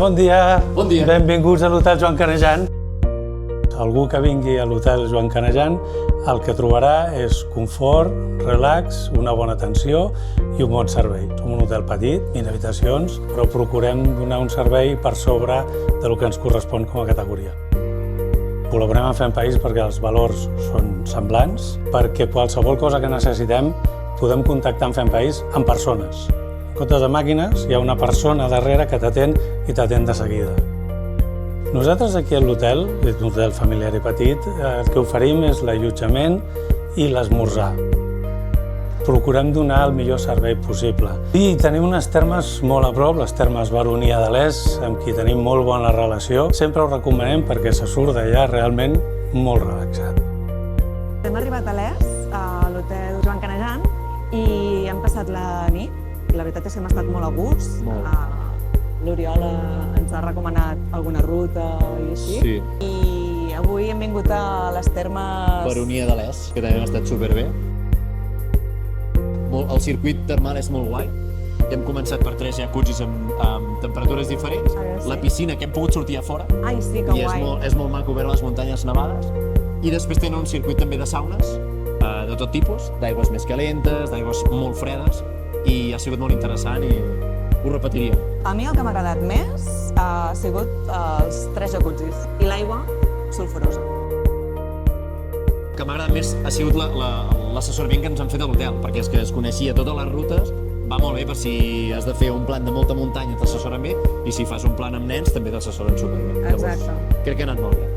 Bon dia. Bon dia. Benvinguts a l'Hotel Joan Canejan. Algú que vingui a l'Hotel Joan Canejan el que trobarà és confort, relax, una bona atenció i un bon servei. Som un hotel petit, 20 habitacions, però procurem donar un servei per sobre del que ens correspon com a categoria. Col·laborem amb Fem País perquè els valors són semblants, perquè qualsevol cosa que necessitem podem contactar amb Fem País amb persones. En comptes de màquines, hi ha una persona darrere que t'atén i t'atén de seguida. Nosaltres aquí a l'hotel, és un hotel familiar i petit, el que oferim és l'allotjament i l'esmorzar. Procurem donar el millor servei possible. I tenim unes termes molt a prop, les termes Baronia de l'Es, amb qui tenim molt bona relació. Sempre ho recomanem perquè se surt d'allà realment molt relaxat. Hem arribat a l'Es, a l'hotel Joan Canejan, i hem passat la nit. La veritat és que hem estat molt a gust. L'Oriol ens ha recomanat alguna ruta i així. Sí. I avui hem vingut a les termes... Baronia de l'Es, que també hem estat superbé. El circuit termal és molt guai. Hem començat per 3 jacuzzis amb temperatures diferents. Sí. La piscina, que hem pogut sortir a fora. Ai, sí, que I guai. és molt maco veure les muntanyes nevades. I després tenen un circuit també de saunes, de tot tipus, d'aigües més calentes, d'aigües molt fredes, i ha sigut molt interessant i ho repetiria. A mi el que m'ha agradat més ha sigut els 3 jacuzzis i l'aigua sulfurosa. El que m'ha agradat més ha sigut l'assessorament que ens han fet a l'hotel, perquè és que es coneixia totes les rutes, va molt bé per si has de fer un plan de molta muntanya, t'assessoren bé, i si fas un plan amb nens també t'assessoren superbé. Exacte. Llavors, crec que ha anat molt bé.